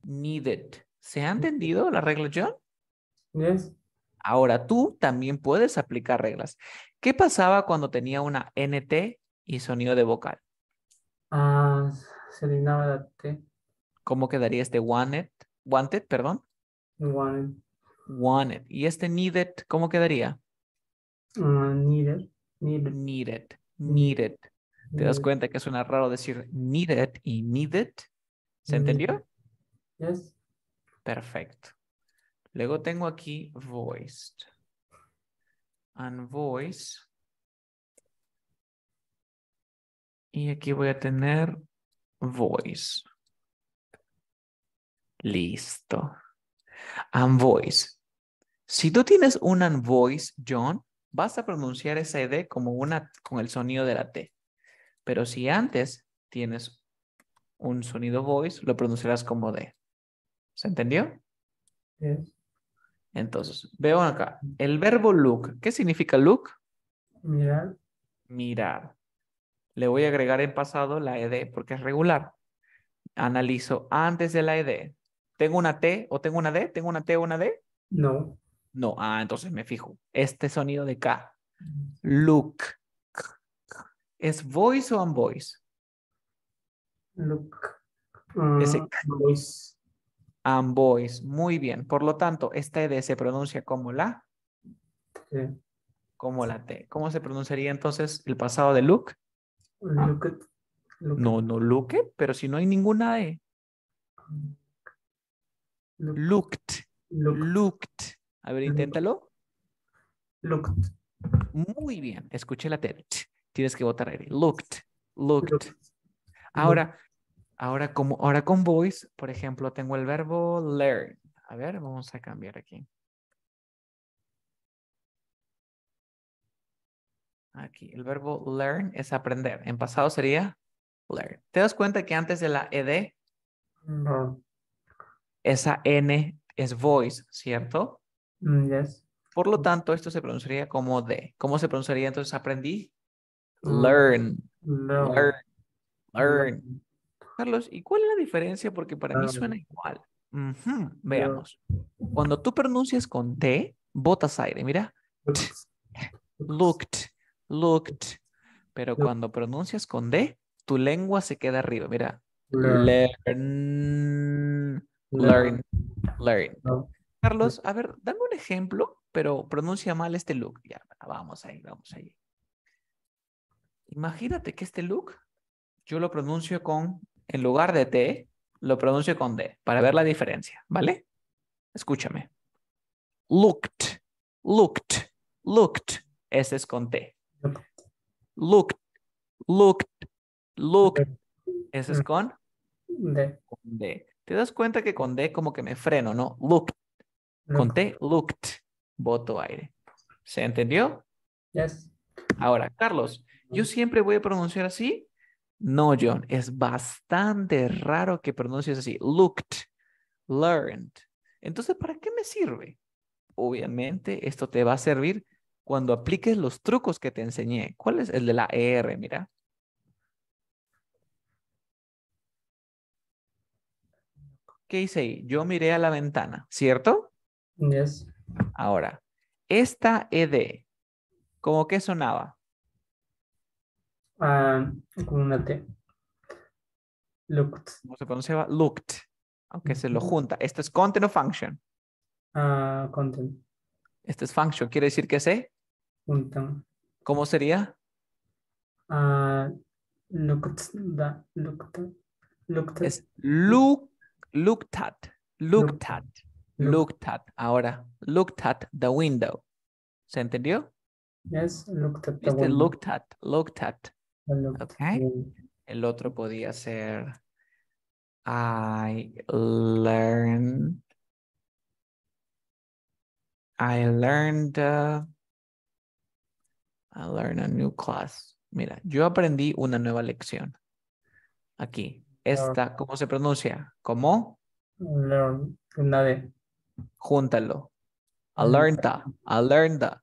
Needed. ¿Se ha entendido la regla, John? Yes. Ahora tú también puedes aplicar reglas. ¿Qué pasaba cuando tenía una NT y sonido de vocal? Ah, se eliminaba la T. ¿Cómo quedaría este wanted? Wanted, perdón. Wanted. Wanted. ¿Y este needed, cómo quedaría? Needed. Needed. Needed. Needed. Needed. ¿Te das cuenta que suena raro decir needed y needed? ¿Se entendió? Yes. Perfecto. Luego tengo aquí voiced. Unvoiced. Y aquí voy a tener voice. Listo. Unvoiced. Si tú tienes un unvoiced, John, vas a pronunciar esa ed como una con el sonido de la T. Pero si antes tienes un sonido voice, lo pronunciarás como D. ¿Se entendió? Yes. Entonces, veo acá. El verbo look. ¿Qué significa look? Mirar. Mirar. Le voy a agregar en pasado la ed porque es regular. Analizo antes de la ed. ¿Tengo una T o tengo una D? ¿Tengo una T o una D? No. No. Entonces me fijo. Este sonido de K. Look. ¿Es voice o unvoice? Look. Ese Voice. unvoice. Muy bien. Por lo tanto, esta ed se pronuncia como la T. T. ¿Cómo se pronunciaría entonces el pasado de look? Look at. Look No, at. no look, pero si no hay ninguna E. Look. Looked. Look. Looked. A ver, Look. inténtalo. Looked. Muy bien. Escuché la T. Tienes que botar aire. Looked. Looked. Looked. Ahora con voice, por ejemplo, tengo el verbo learn. A ver, vamos a cambiar aquí. Aquí, el verbo learn es aprender. En pasado sería learn. ¿Te das cuenta que antes de la ed, No. esa n es voice, ¿cierto? Yes. Por lo tanto, esto se pronunciaría como de. ¿Cómo se pronunciaría entonces aprendí? Mm, Learn, No. learn, learn. No. Carlos, ¿y cuál es la diferencia? Porque para mí suena igual. Veamos. Cuando tú pronuncias con T, botas aire. Mira, looked, looked. Pero cuando pronuncias con D, tu lengua se queda arriba. Mira, Learn. learn, Learn. learn, learn. No. Carlos, a ver, dame un ejemplo, pero pronuncia mal este look. Ya, vamos ahí, vamos ahí. Imagínate que este look yo lo pronuncio con, en lugar de T, lo pronuncio con D, para ver la diferencia, ¿vale? Escúchame. Looked, looked, looked. Ese es con T. Looked, looked, looked. Ese es con De. D. ¿Te das cuenta que con D como que me freno, no? Looked. Con T, looked. Boto aire. ¿Se entendió? Yes. Ahora, Carlos, ¿yo siempre voy a pronunciar así? No, John. Es bastante raro que pronuncies así. Looked, learned. Entonces, ¿para qué me sirve? Obviamente, esto te va a servir cuando apliques los trucos que te enseñé. ¿Cuál es el de la ER? Mira. ¿Qué hice ahí? Yo miré a la ventana, ¿cierto? Yes. Ahora, esta ED, ¿cómo que sonaba? Con una T. Looked. ¿Cómo se pronunciaba? Looked. Aunque se lo junta. Esto es content o function. Content. Esto es function. Quiere decir que sé. Juntan. ¿Cómo sería? Looked. Looked. Looked. Es looked at. Looked at. Looked. Looked at. Ahora, looked at the window. ¿Se entendió? Yes. Looked at the ¿Viste? window. Looked at. Looked at. Looked. Ok. El otro podía ser I learned a new class. Mira, yo aprendí una nueva lección. Aquí. Esta, ¿cómo se pronuncia? ¿Cómo? Learn. Una D. Júntalo. I learned a.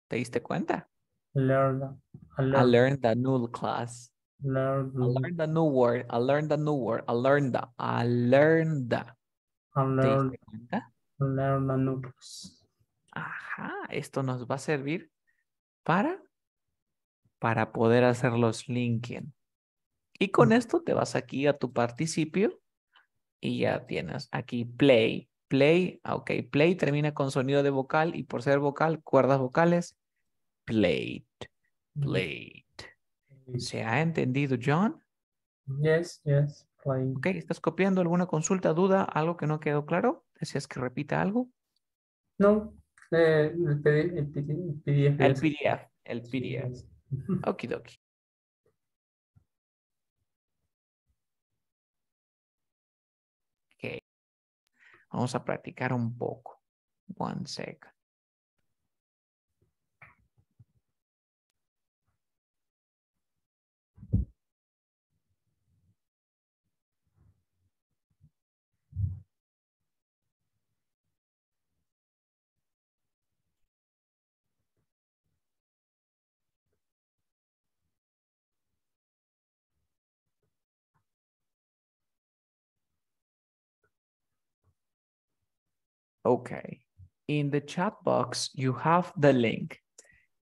¿Te diste cuenta? Learn. I learned a new class. Learn. I learned a new word. I learned a new word. I learned a. I learned a. ¿Te diste cuenta? Learn a new class. Ajá, esto nos va a servir para poder hacer los linking. Y con esto te vas aquí a tu participio y ya tienes aquí play. Play, ok, play termina con sonido de vocal y por ser vocal, cuerdas vocales, played, played. ¿Se ha entendido, John? Yes, yes, play. Ok, ¿estás copiando alguna consulta, duda, algo que no quedó claro? ¿Deseas que repita algo? No, el PDF. El Yes. PDF, el PDF. Yes. Okidoki. Ok, vamos a practicar un poco. One second. Okay. In the chat box, you have the link.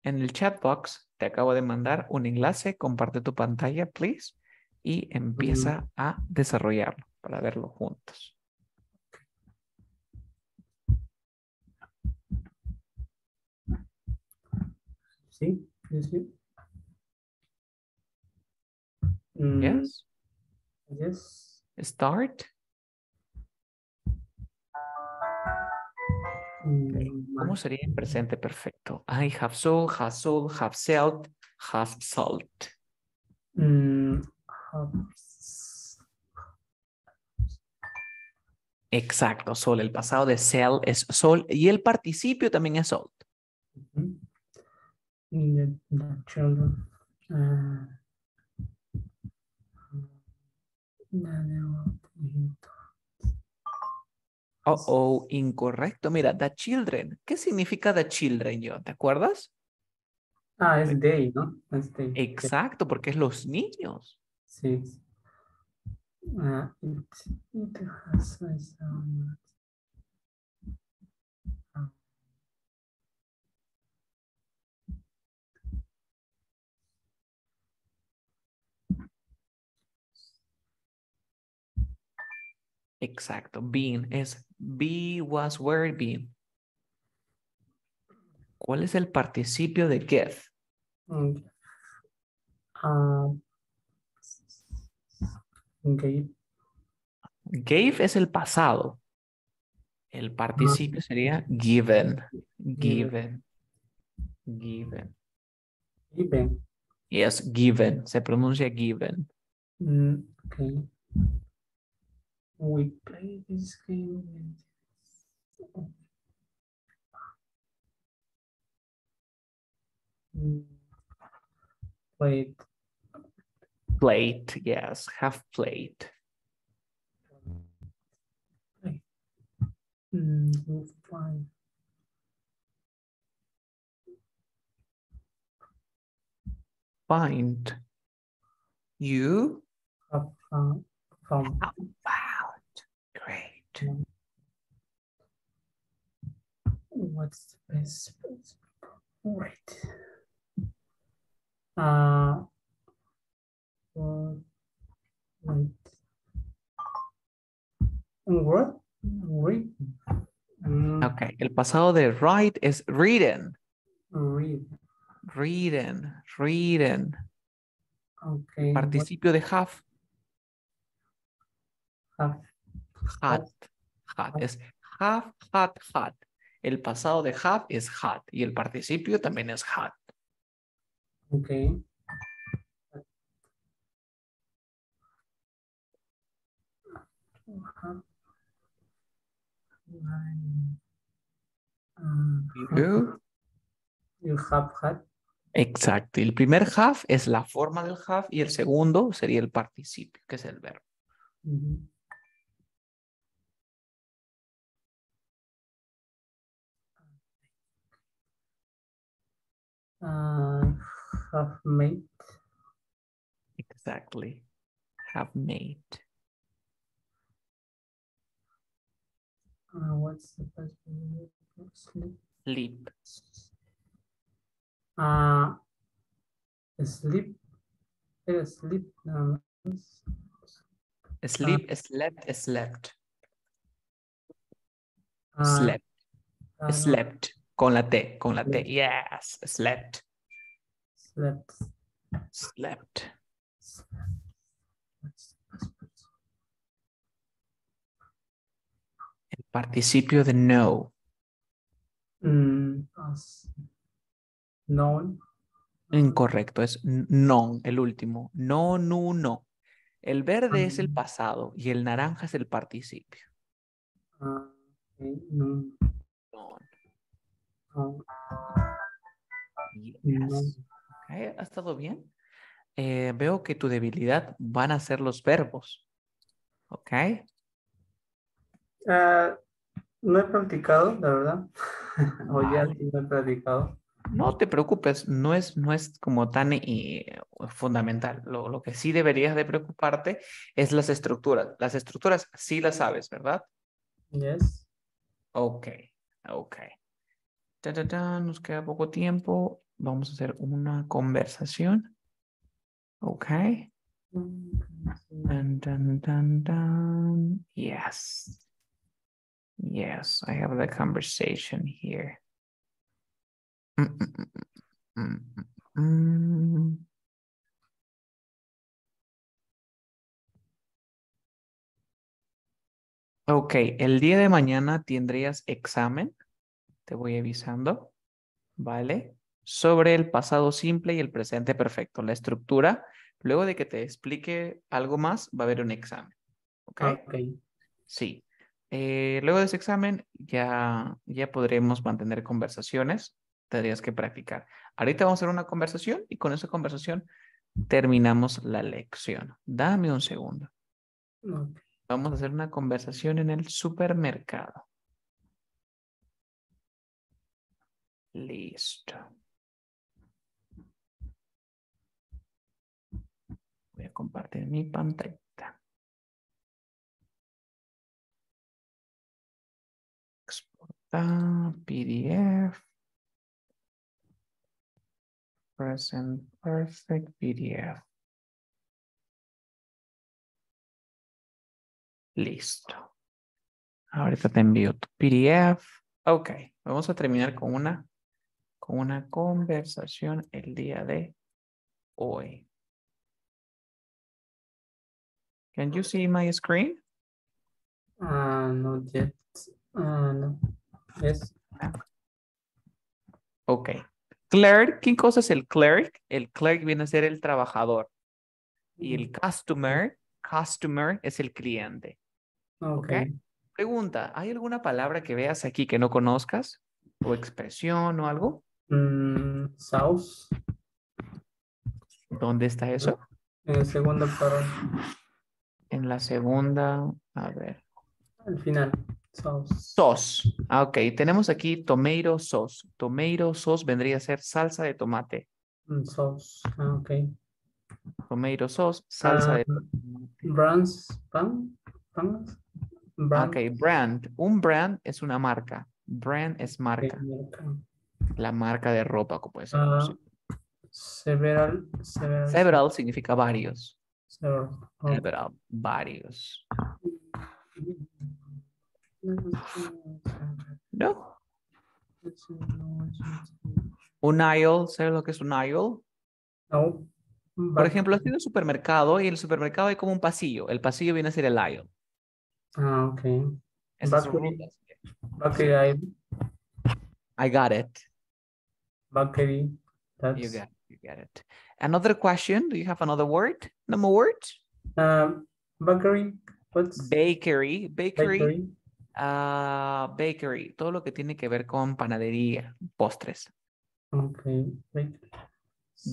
En el chat box te acabo de mandar un enlace. Comparte tu pantalla, please. Y empieza a desarrollarlo para verlo juntos. Sí, sí. Yes. Yes. Start. ¿Cómo sería en presente perfecto? I have sold, have sold, have sold, have sold. Exacto, sol. El pasado de sell es sol y el participio también es sold. Mhm. The children. Oh, incorrecto. Mira, the children. ¿Qué significa the children, yo? ¿Te acuerdas? Es they, ¿no? Es they. Exacto, porque es los niños. Sí. It has a sound. Exacto. Been es be, was, were, been. ¿Cuál es el participio de get? Gave. Gave es el pasado. El participio sería given. Given. Given. Given. Yes, given. Se pronuncia given. Okay. We play this game. Played. Played, yes. Have played. Fine. Find. You Have found. found. Great. What's the best? Right. Wait. What? Read. Ok, el pasado de write es written. Read. Written. Written. Okay. Participio de have. Have. Had. Had. Es have, had, had. El pasado de have es had. Y el participio también es had. Okay. You. You have had. Exacto. El primer have es la forma del have y el segundo sería el participio, que es el verbo. Have made. Exactly. Have made. What's the best way to sleep? Sleep. Sleep. Sleep. Sleep, slept, slept. Ah, Slept. no. Slept. Con la T, con la T. Yes, slept. Slept. Slept. El participio de no. Known. Incorrecto, es non, el último. No, no, no. El verde es el pasado y el naranja es el participio. Okay, no. Non. No. Yes. Okay, ¿ha estado bien? Veo que tu debilidad van a ser los verbos. ¿Ok? No he practicado, la verdad. O ya Vale. sí no he practicado. No te preocupes, no es como tan fundamental. Lo que sí deberías de preocuparte es las estructuras. Las estructuras sí las sabes, ¿verdad? Yes. Ok, ok. Nos queda poco tiempo. Vamos a hacer una conversación. Ok. Dun, dun, dun, dun. Yes. Yes, I have the conversation here. Ok, el día de mañana tendrías examen, te voy avisando, ¿vale? Sobre el pasado simple y el presente perfecto, la estructura. Luego de que te explique algo más, va a haber un examen, ¿ok? Ok. Sí. Luego de ese examen ya podremos mantener conversaciones. Tendrías que practicar. Ahorita vamos a hacer una conversación y con esa conversación terminamos la lección. Dame un segundo. Ok. Vamos a hacer una conversación en el supermercado. Listo. Voy a compartir mi pantalla. Exportar PDF. Present perfect PDF. Listo. Ahorita te envío tu PDF. Ok, vamos a terminar con una conversación el día de hoy. Can you see my screen? Not yet. No. Yes. Ok. Clerk, ¿qué cosa es el clerk? El clerk viene a ser el trabajador. Y el customer es el cliente. Ok. Okay. Pregunta, ¿hay alguna palabra que veas aquí que no conozcas? ¿O expresión o algo? Sauce. ¿Dónde está eso? En el segundo párrafo. En la segunda, a ver. Al final. Sauce. Sauce. Ah, ok, tenemos aquí tomato sauce. Tomato sauce vendría a ser salsa de tomate. Sauce. Ok. Tomato sauce, salsa de tomate. Brands. Ah, ok, brand. Un brand es una marca. Brand es marca. La marca de ropa, como puede ser. Several. Several significa varios. Okay. Several, varios. ¿No? Un aisle, ¿sabes lo que es un aisle? No. Por ejemplo, has ido al supermercado y en el supermercado hay como un pasillo. El pasillo viene a ser el aisle. Ok. Esas son rutas. Bakery. I got it. Bakery. You got it. Another question. Do you have another word? No more words? Bakery. What's Bakery. bakery? Bakery. Todo lo que tiene que ver con panadería, postres. Okay.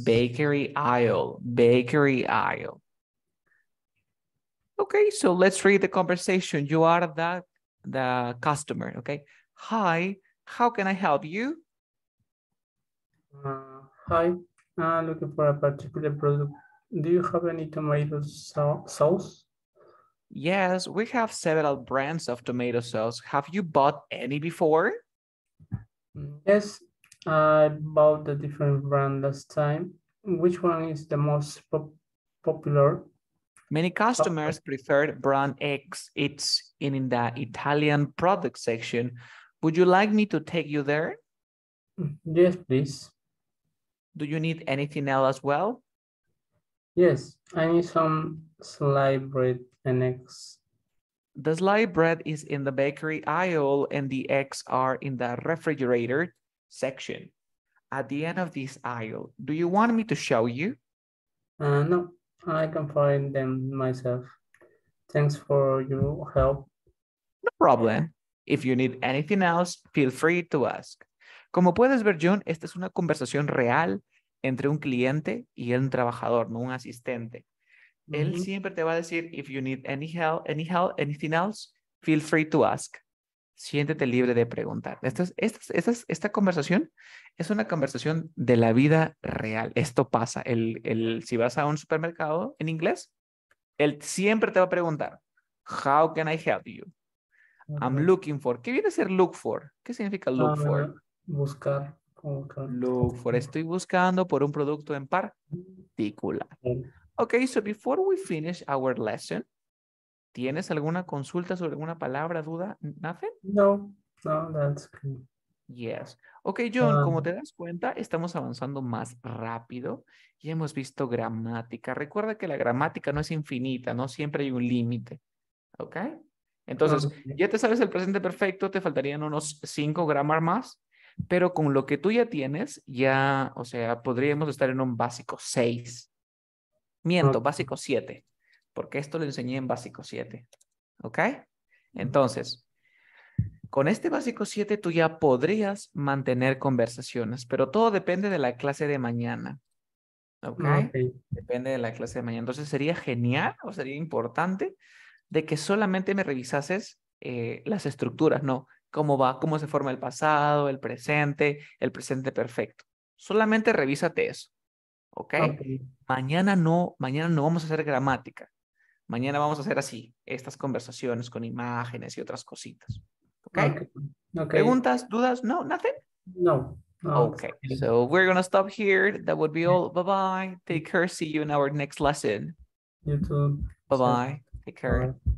Bakery aisle. Bakery aisle. Okay, so let's read the conversation. You are the customer, okay? Hi, how can I help you? Hi. Looking for a particular product. Do you have any tomato sauce? Yes, we have several brands of tomato sauce. Have you bought any before? Yes, I bought a different brand last time. Which one is the most popular? Many customers prefer brand X. It's in the Italian product section. Would you like me to take you there? Yes, please. Do you need anything else as well? Yes, I need some sliced bread and eggs. The sliced bread is in the bakery aisle and the eggs are in the refrigerator section. At the end of this aisle, do you want me to show you? No, I can find them myself. Thanks for your help. No problem. If you need anything else, feel free to ask. Como puedes ver, John, esta es una conversación real entre un cliente y un trabajador, no un asistente. Él siempre te va a decir, if you need any help, anything else, feel free to ask. Siéntete libre de preguntar. Esta conversación es una conversación de la vida real. Esto pasa. Si vas a un supermercado en inglés, él siempre te va a preguntar, how can I help you? I'm looking for. ¿Qué viene a ser look for? ¿Qué significa look for? Buscar. Look for. Estoy buscando por un producto en particular. Okay, so before we finish our lesson, ¿tienes alguna consulta sobre alguna palabra, duda? Nothing? No, that's good. Yes. Ok, John, como te das cuenta, estamos avanzando más rápido y hemos visto gramática. Recuerda que la gramática no es infinita, no siempre hay un límite. ¿Ok? Entonces, ya te sabes el presente perfecto, te faltarían unos 5 grammar más, pero con lo que tú ya tienes, ya, o sea, podríamos estar en un básico 6. Miento, básico 7, porque esto lo enseñé en básico 7. ¿Ok? Entonces, Con este básico 7 tú ya podrías mantener conversaciones, pero todo depende de la clase de mañana. ¿Ok? Okay. Depende de la clase de mañana. Entonces sería genial o sería importante de que solamente me revisases las estructuras, ¿no? Cómo va, cómo se forma el pasado, el presente perfecto. Solamente revísate eso. ¿Ok? Okay. Mañana no vamos a hacer gramática. Mañana vamos a hacer así, estas conversaciones con imágenes y otras cositas. ¿Ok? Okay. Okay. ¿Preguntas, dudas? No, nothing? No. No. Okay, so we're gonna stop here. That would be all. Bye-bye. Take care. See you in our next lesson. You too. So, Bye-bye. Take care. bye.